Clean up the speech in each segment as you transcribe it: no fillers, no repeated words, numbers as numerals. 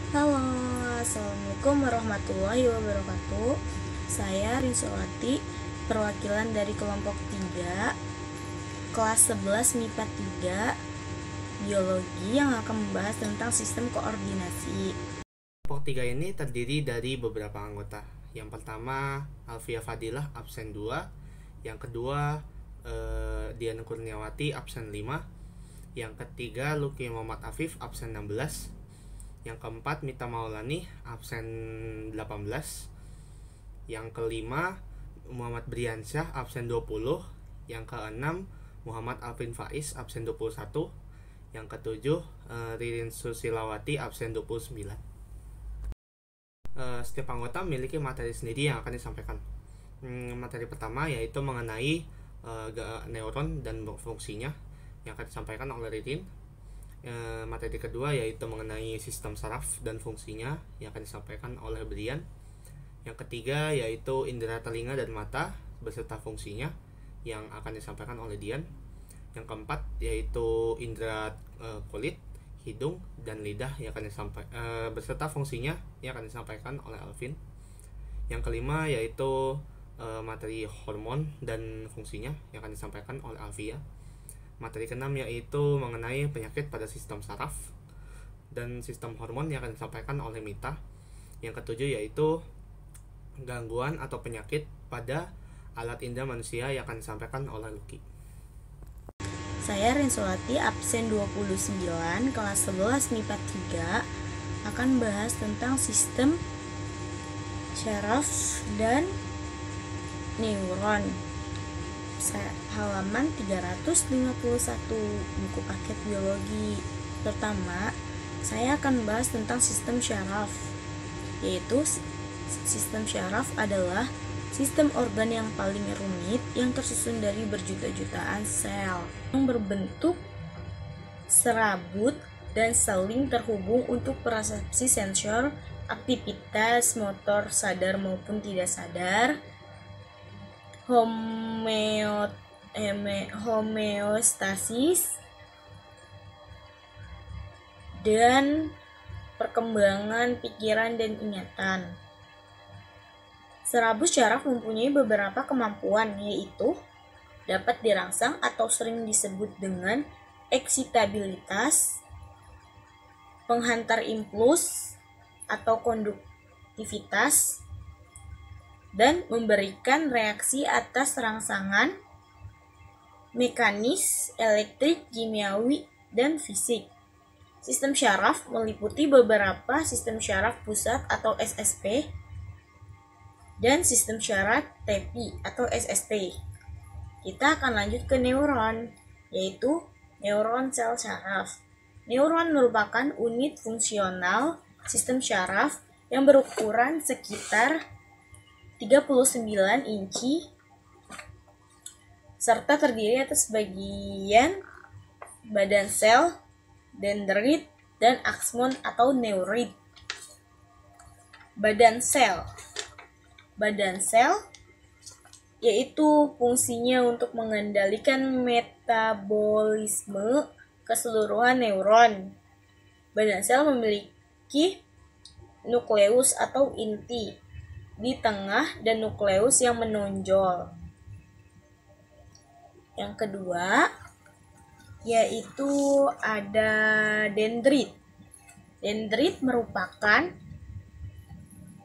Halo, Assalamualaikum warahmatullahi wabarakatuh. Saya Rinsolati, perwakilan dari kelompok 3, kelas 11 MIPA 3, Biologi, yang akan membahas tentang sistem koordinasi. Kelompok 3 ini terdiri dari beberapa anggota. Yang pertama, Alfia Fadilah, absen 2. Yang kedua, Dian Kurniawati, absen 5. Yang ketiga, Luki Muhammad Afif, absen 16. Yang keempat, Mita Maulani, absen 18. Yang kelima, Muhammad Briansyah, absen 20. Yang keenam, Muhammad Alvin Faiz, absen 21. Yang ketujuh, Ririn Susilawati, absen 29. Setiap anggota memiliki materi sendiri yang akan disampaikan. Materi pertama yaitu mengenai neuron dan fungsinya yang akan disampaikan oleh Ririn. Materi kedua yaitu mengenai sistem saraf dan fungsinya yang akan disampaikan oleh Brian. Yang ketiga yaitu indera telinga dan mata beserta fungsinya yang akan disampaikan oleh Dian. Yang keempat yaitu indera kulit, hidung, dan lidah yang akan disampaikan beserta fungsinya yang akan disampaikan oleh Alvin. Yang kelima yaitu materi hormon dan fungsinya yang akan disampaikan oleh Alvia. Materi keenam yaitu mengenai penyakit pada sistem saraf dan sistem hormon yang akan disampaikan oleh Mita. Yang ketujuh yaitu gangguan atau penyakit pada alat indera manusia yang akan disampaikan oleh Luki. Saya Rinsolati, absen 29, kelas 11 MIPA 3, akan bahas tentang sistem saraf dan neuron. Halaman 351 buku paket biologi. Pertama, saya akan bahas tentang sistem saraf, yaitu sistem saraf adalah sistem organ yang paling rumit yang tersusun dari berjuta-jutaan sel yang berbentuk serabut dan saling terhubung untuk persepsi sensor, aktivitas motor sadar maupun tidak sadar, homeostasis, dan perkembangan pikiran dan ingatan. Serabut saraf mempunyai beberapa kemampuan, yaitu dapat dirangsang atau sering disebut dengan eksitabilitas, penghantar impuls atau konduktivitas, dan memberikan reaksi atas rangsangan mekanis, elektrik, kimiawi, dan fisik. Sistem saraf meliputi beberapa sistem saraf pusat atau SSP dan sistem saraf tepi atau SST. Kita akan lanjut ke neuron, yaitu neuron sel saraf. Neuron merupakan unit fungsional sistem saraf yang berukuran sekitar 39 inci serta terdiri atas bagian badan sel, dendrit, dan akson atau neurit. Badan sel yaitu fungsinya untuk mengendalikan metabolisme keseluruhan neuron. Badan sel memiliki nukleus atau inti di tengah dan nukleus yang menonjol. Yang kedua yaitu ada dendrit. Dendrit merupakan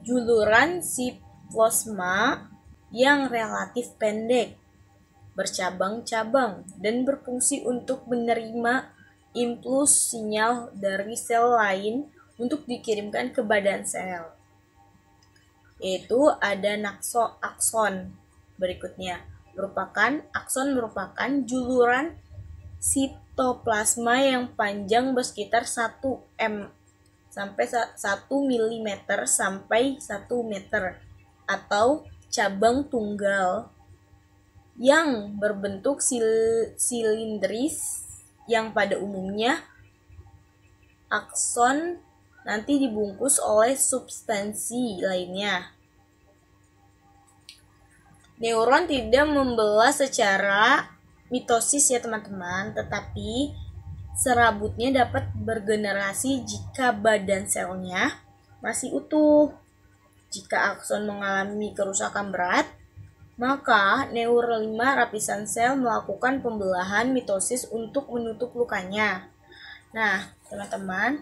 juluran sitoplasma yang relatif pendek, bercabang-cabang, dan berfungsi untuk menerima impuls sinyal dari sel lain untuk dikirimkan ke badan sel. Yaitu ada akson. Berikutnya, akson merupakan juluran sitoplasma yang panjang bersekitar 1 mm sampai 1 mm sampai 1 meter atau cabang tunggal yang berbentuk silindris yang pada umumnya akson nanti dibungkus oleh substansi lainnya. Neuron tidak membelah secara mitosis ya teman-teman, tetapi Serabutnya dapat bergenerasi jika badan selnya masih utuh. Jika akson mengalami kerusakan berat, maka neuron 5 lapisan sel melakukan pembelahan mitosis untuk menutup lukanya. Nah, teman-teman,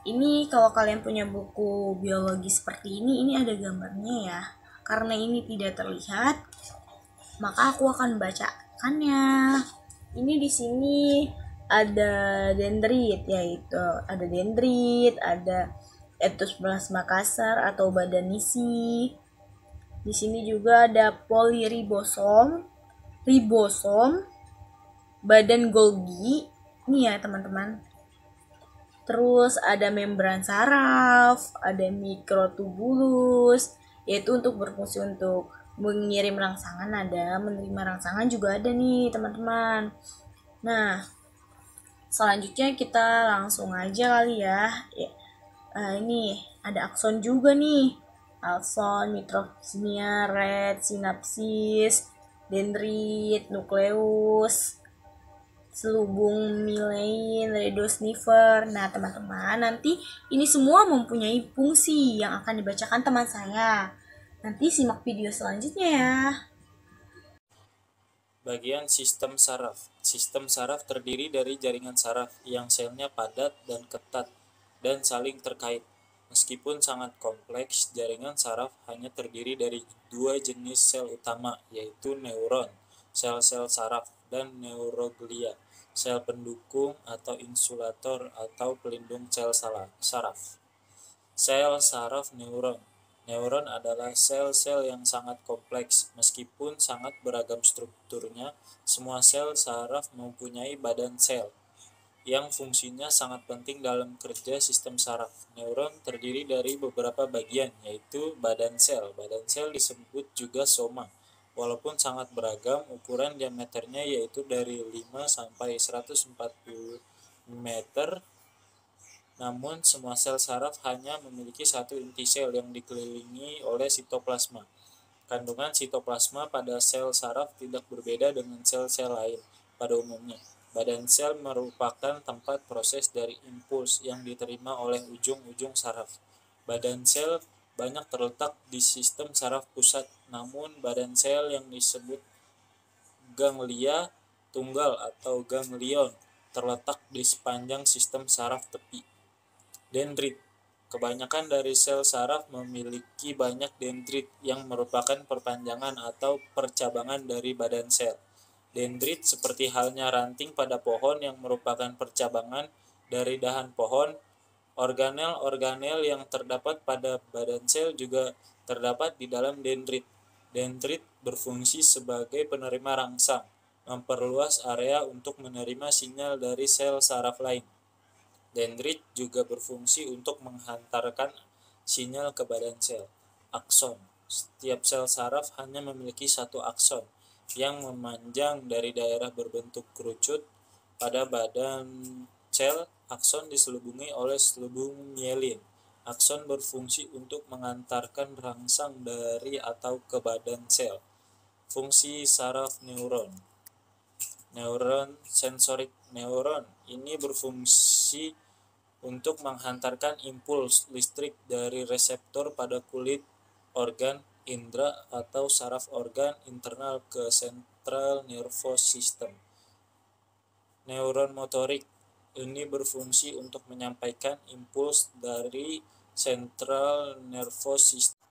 ini kalau kalian punya buku biologi seperti ini ada gambarnya ya. Karena ini tidak terlihat, maka aku akan bacakannya. Ini di sini ada dendrit, yaitu ada dendrit, ada etoplasma kasar atau badan isi. Di sini juga ada poliribosom, ribosom, badan Golgi. Ini ya teman-teman. Terus ada membran saraf, ada mikrotubulus, yaitu untuk berfungsi untuk mengirim rangsangan ada, menerima rangsangan juga ada nih teman-teman. Nah, selanjutnya kita langsung aja kali ya. Ini ada akson juga nih. Akson, mitrofisnia, red, sinapsis, dendrit, nukleus, selubung milein, rhodosniper. Nah, teman-teman, nanti ini semua mempunyai fungsi yang akan dibacakan teman saya. Nanti simak video selanjutnya ya. Bagian sistem saraf. Sistem saraf terdiri dari jaringan saraf yang selnya padat dan ketat dan saling terkait. Meskipun sangat kompleks, jaringan saraf hanya terdiri dari dua jenis sel utama, yaitu neuron, sel-sel saraf, dan neuroglia, sel pendukung atau insulator atau pelindung sel saraf. Sel saraf neuron. Neuron adalah sel-sel yang sangat kompleks. Meskipun sangat beragam strukturnya, semua sel saraf mempunyai badan sel yang fungsinya sangat penting dalam kerja sistem saraf. Neuron terdiri dari beberapa bagian, yaitu badan sel. Badan sel disebut juga soma. Walaupun sangat beragam, ukuran diameternya yaitu dari 5 sampai 140 meter. Namun, semua sel saraf hanya memiliki satu inti sel yang dikelilingi oleh sitoplasma. Kandungan sitoplasma pada sel saraf tidak berbeda dengan sel-sel lain pada umumnya. Badan sel merupakan tempat proses dari impuls yang diterima oleh ujung-ujung saraf. Badan sel banyak terletak di sistem saraf pusat, namun badan sel yang disebut ganglia tunggal atau ganglion terletak di sepanjang sistem saraf tepi. Dendrit. Kebanyakan dari sel saraf memiliki banyak dendrit yang merupakan perpanjangan atau percabangan dari badan sel. Dendrit seperti halnya ranting pada pohon yang merupakan percabangan dari dahan pohon. Organel-organel yang terdapat pada badan sel juga terdapat di dalam dendrit. Dendrit berfungsi sebagai penerima rangsang, memperluas area untuk menerima sinyal dari sel saraf lain. Dendrit juga berfungsi untuk menghantarkan sinyal ke badan sel. Akson. Setiap sel saraf hanya memiliki satu akson yang memanjang dari daerah berbentuk kerucut pada badan sel. Akson diselubungi oleh selubung mielin. Akson berfungsi untuk mengantarkan rangsang dari atau ke badan sel. Fungsi saraf neuron. Neuron sensorik. Neuron ini berfungsi untuk menghantarkan impuls listrik dari reseptor pada kulit organ indera atau saraf organ internal ke central nervous system. Neuron motorik ini berfungsi untuk menyampaikan impuls dari central nervous system.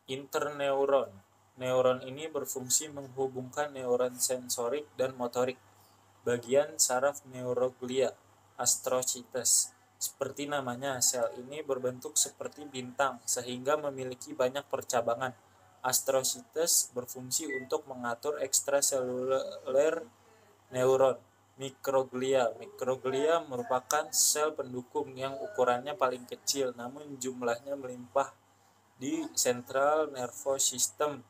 Interneuron. Neuron ini berfungsi menghubungkan neuron sensorik dan motorik. Bagian saraf neuroglia. Astrocytes. Seperti namanya, sel ini berbentuk seperti bintang sehingga memiliki banyak percabangan. Astrocytes berfungsi untuk mengatur ekstraseluler neuron. Mikroglia. Mikroglia merupakan sel pendukung yang ukurannya paling kecil namun jumlahnya melimpah di central nervous system.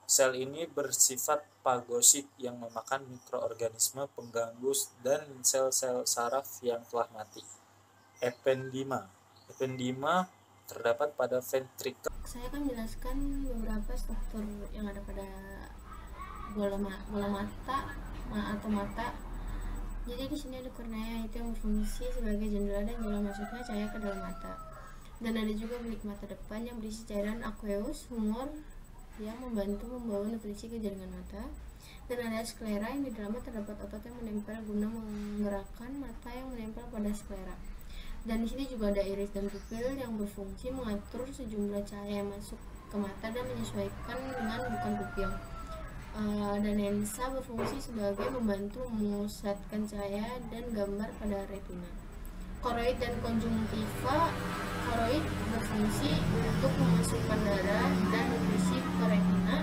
Sel ini bersifat fagosit yang memakan mikroorganisme pengganggu dan sel-sel saraf yang telah mati. Ependima. Ependima terdapat pada ventrikel. Saya akan menjelaskan beberapa struktur yang ada pada bola mata atau mata. Jadi di sini ada kornea, itu yang berfungsi sebagai jendela dan jalan masuknya cahaya ke dalam mata. Dan ada juga bilik mata depan yang berisi cairan aqueous, humor yang membantu membawa nutrisi ke jaringan mata. Dan ada sklera yang di dalamnya terdapat otot yang menempel guna menggerakkan mata yang menempel pada sklera. Dan di sini juga ada iris dan pupil yang berfungsi mengatur sejumlah cahaya yang masuk ke mata dan menyesuaikan dengan bukan pupil. Dan lensa berfungsi sebagai membantu memusatkan cahaya dan gambar pada retina. Koroid dan konjungtiva. Koroid berfungsi untuk memasukkan darah dan nutrisi ke retina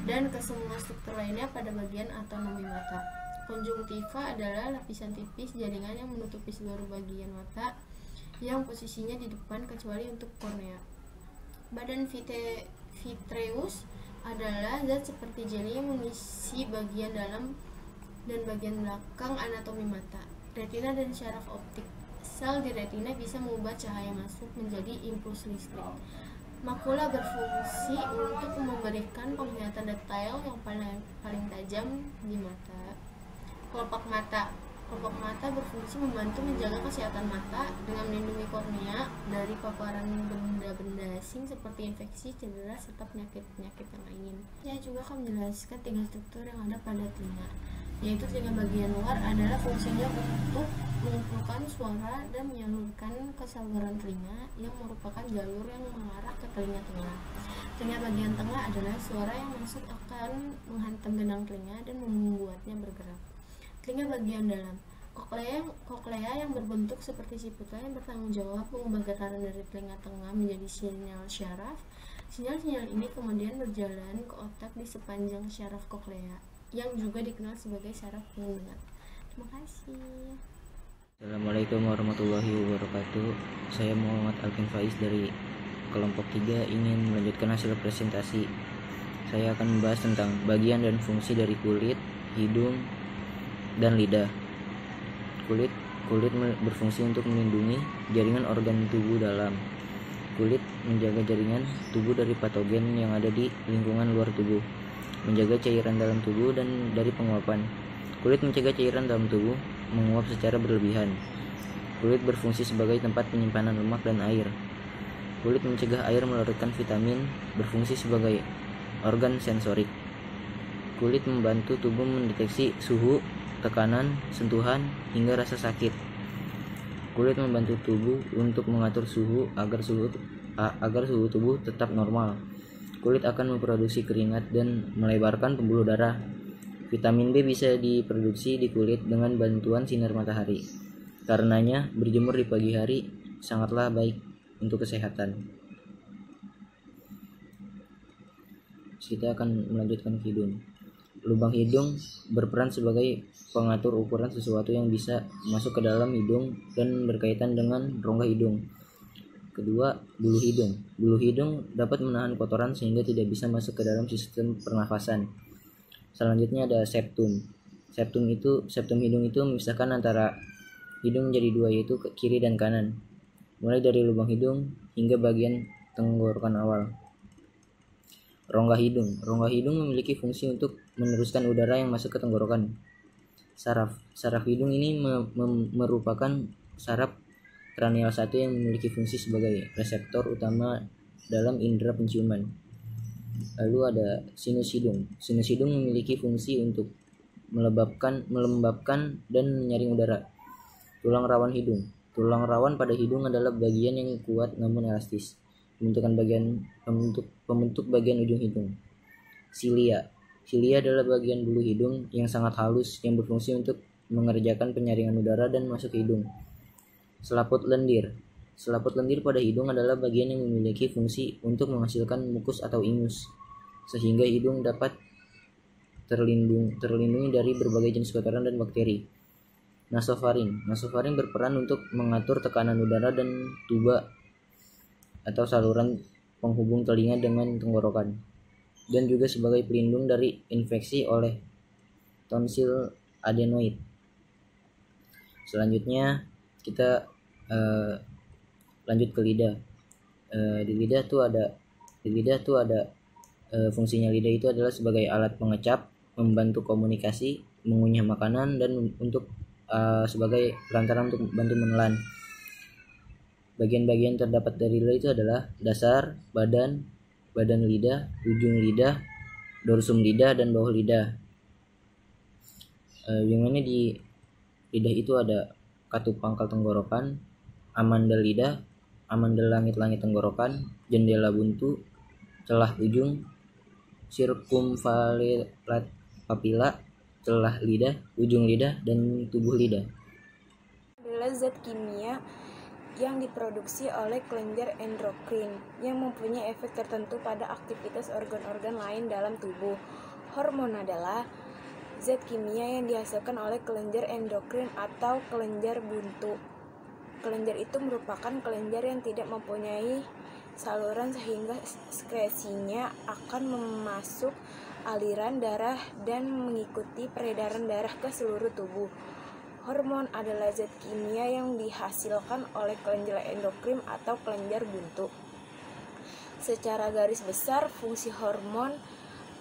dan ke semua struktur lainnya pada bagian autonomi mata. Konjungtiva adalah lapisan tipis jaringan yang menutupi seluruh bagian mata yang posisinya di depan kecuali untuk kornea. Badan vitreous adalah zat seperti jeli yang mengisi bagian dalam dan bagian belakang anatomi mata. Retina dan syaraf optik. Sel di retina bisa mengubah cahaya masuk menjadi impuls listrik. Makula berfungsi untuk memberikan penglihatan detail yang paling tajam di mata. Kelopak mata. Kelopak mata berfungsi membantu menjaga kesehatan mata dengan melindungi kornea dari paparan benda-benda asing seperti infeksi, cedera, serta penyakit-penyakit yang lain. Saya juga akan menjelaskan 3 struktur yang ada pada telinga, yaitu telinga bagian luar adalah fungsinya untuk mengumpulkan suara dan menyalurkan ke saluran telinga yang merupakan jalur yang mengarah ke telinga tengah. Telinga bagian tengah adalah suara yang masuk akan menghantam genang telinga dan membuatnya bergerak. Telinga bagian dalam. Koklea yang berbentuk seperti siput yang bertanggung jawab mengubah getaran dari telinga tengah menjadi sinyal syaraf. Sinyal-sinyal ini kemudian berjalan ke otak di sepanjang syaraf koklea, yang juga dikenal sebagai syaraf pendengar. Terima kasih. Assalamualaikum warahmatullahi wabarakatuh. Saya Muhammad Alvin Faiz dari kelompok 3 ingin melanjutkan hasil presentasi. Saya akan membahas tentang bagian dan fungsi dari kulit, hidung, dan lidah. Kulit berfungsi untuk melindungi jaringan organ tubuh dalam. Kulit menjaga jaringan tubuh dari patogen yang ada di lingkungan luar tubuh, menjaga cairan dalam tubuh dan dari penguapan. Kulit mencegah cairan dalam tubuh menguap secara berlebihan. Kulit berfungsi sebagai tempat penyimpanan lemak dan air. Kulit mencegah air melarutkan vitamin, berfungsi sebagai organ sensorik. Kulit membantu tubuh mendeteksi suhu, tekanan, sentuhan, hingga rasa sakit. Kulit membantu tubuh untuk mengatur suhu agar suhu tubuh tetap normal. Kulit akan memproduksi keringat dan melebarkan pembuluh darah. Vitamin B bisa diproduksi di kulit dengan bantuan sinar matahari. Karenanya, berjemur di pagi hari sangatlah baik untuk kesehatan. Kita akan melanjutkan ke hidung. Lubang hidung berperan sebagai pengatur ukuran sesuatu yang bisa masuk ke dalam hidung dan berkaitan dengan rongga hidung. Kedua, bulu hidung. Bulu hidung dapat menahan kotoran sehingga tidak bisa masuk ke dalam sistem pernafasan. Selanjutnya ada septum. Septum hidung itu memisahkan antara hidung menjadi 2, yaitu ke kiri dan kanan, mulai dari lubang hidung hingga bagian tenggorokan awal. Rongga hidung memiliki fungsi untuk meneruskan udara yang masuk ke tenggorokan. Saraf hidung ini merupakan saraf kranial 1 yang memiliki fungsi sebagai reseptor utama dalam indera penciuman. Lalu ada sinus hidung. Sinus hidung memiliki fungsi untuk melembabkan dan menyaring udara. Tulang rawan hidung. Tulang rawan pada hidung adalah bagian yang kuat namun elastis. Pembentuk bagian ujung hidung. Silia adalah bagian bulu hidung yang sangat halus yang berfungsi untuk mengerjakan penyaringan udara dan masuk ke hidung. Selaput lendir pada hidung adalah bagian yang memiliki fungsi untuk menghasilkan mukus atau ingus, sehingga hidung dapat terlindungi dari berbagai jenis kotoran dan bakteri. Nasofaring berperan untuk mengatur tekanan udara dan tuba atau saluran penghubung telinga dengan tenggorokan, dan juga sebagai pelindung dari infeksi oleh tonsil adenoid. Selanjutnya kita lanjut ke lidah. Di lidah tuh ada fungsinya lidah itu adalah sebagai alat pengecap, membantu komunikasi, mengunyah makanan, dan untuk sebagai perantara untuk bantu menelan. Bagian-bagian terdapat dari lidah itu adalah dasar, badan lidah, ujung lidah, dorsum lidah, dan bawah lidah. Yang mana di lidah itu ada katup pangkal tenggorokan, amandel lidah, amandel langit-langit tenggorokan, jendela buntu, celah ujung, sirkumvalet papila, celah lidah, ujung lidah, dan tubuh lidah. Adalah zat kimia yang diproduksi oleh kelenjar endokrin yang mempunyai efek tertentu pada aktivitas organ-organ lain dalam tubuh. Hormon adalah zat kimia yang dihasilkan oleh kelenjar endokrin atau kelenjar buntu. Kelenjar itu merupakan kelenjar yang tidak mempunyai saluran sehingga sekresinya akan memasuk aliran darah dan mengikuti peredaran darah ke seluruh tubuh. Hormon adalah zat kimia yang dihasilkan oleh kelenjar endokrin atau kelenjar buntu. Secara garis besar, fungsi hormon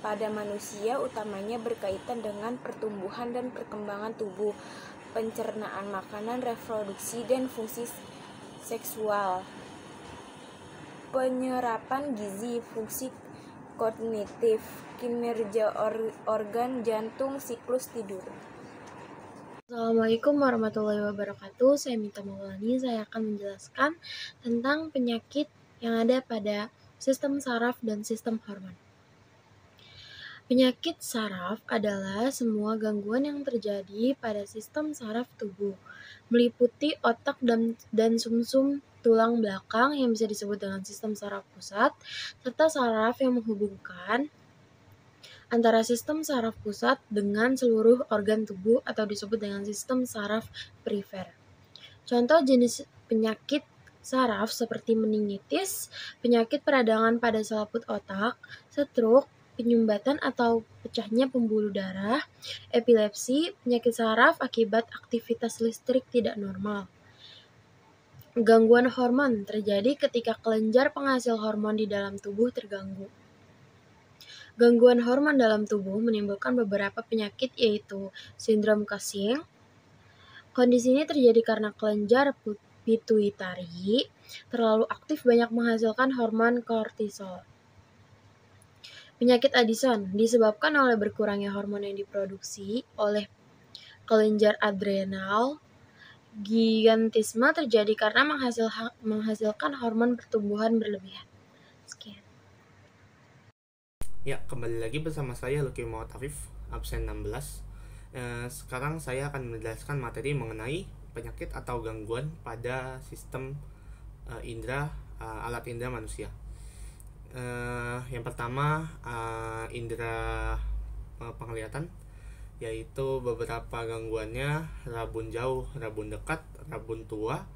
pada manusia utamanya berkaitan dengan pertumbuhan dan perkembangan tubuh, pencernaan makanan, reproduksi, dan fungsi seksual. Penyerapan gizi, fungsi kognitif, kinerja organ, jantung, siklus tidur. Assalamualaikum warahmatullahi wabarakatuh. Saya Mita Maulani. Saya akan menjelaskan tentang penyakit yang ada pada sistem saraf dan sistem hormon. Penyakit saraf adalah semua gangguan yang terjadi pada sistem saraf tubuh, meliputi otak dan sumsum tulang belakang yang bisa disebut dengan sistem saraf pusat, serta saraf yang menghubungkan antara sistem saraf pusat dengan seluruh organ tubuh atau disebut dengan sistem saraf perifer. Contoh jenis penyakit saraf seperti meningitis, penyakit peradangan pada selaput otak, stroke, penyumbatan atau pecahnya pembuluh darah, epilepsi, penyakit saraf akibat aktivitas listrik tidak normal. Gangguan hormon terjadi ketika kelenjar penghasil hormon di dalam tubuh terganggu. Gangguan hormon dalam tubuh menimbulkan beberapa penyakit yaitu sindrom Cushing. Kondisi ini terjadi karena kelenjar pituitari terlalu aktif banyak menghasilkan hormon kortisol. Penyakit Addison disebabkan oleh berkurangnya hormon yang diproduksi oleh kelenjar adrenal. Gigantisme terjadi karena menghasilkan hormon pertumbuhan berlebihan. Sekian. Ya, kembali lagi bersama saya Luki Muhammad Afif, absen 16. Sekarang saya akan menjelaskan materi mengenai penyakit atau gangguan pada sistem alat indera manusia. Yang pertama, indera penglihatan, yaitu beberapa gangguannya rabun jauh, rabun dekat, rabun tua,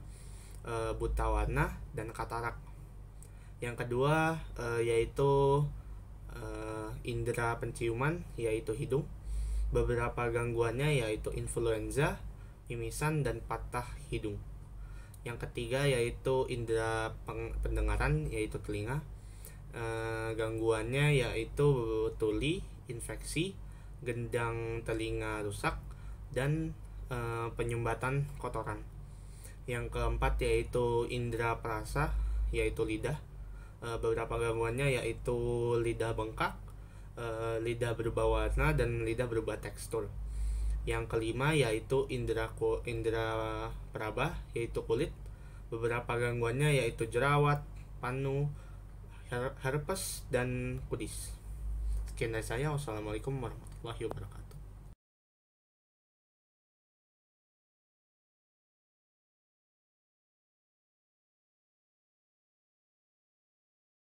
buta warna, dan katarak. Yang kedua yaitu indera penciuman, yaitu hidung. Beberapa gangguannya yaitu influenza, mimisan, dan patah hidung. Yang ketiga yaitu indera pendengaran, yaitu telinga. Gangguannya yaitu tuli, infeksi, gendang telinga rusak, dan penyumbatan kotoran. Yang keempat yaitu indera perasa, yaitu lidah. Beberapa gangguannya yaitu lidah bengkak, lidah berubah warna, dan lidah berubah tekstur. Yang kelima yaitu indera peraba, yaitu kulit. Beberapa gangguannya yaitu jerawat, panu, herpes, dan kudis. Sekian dari saya. Wassalamualaikum warahmatullahi wabarakatuh.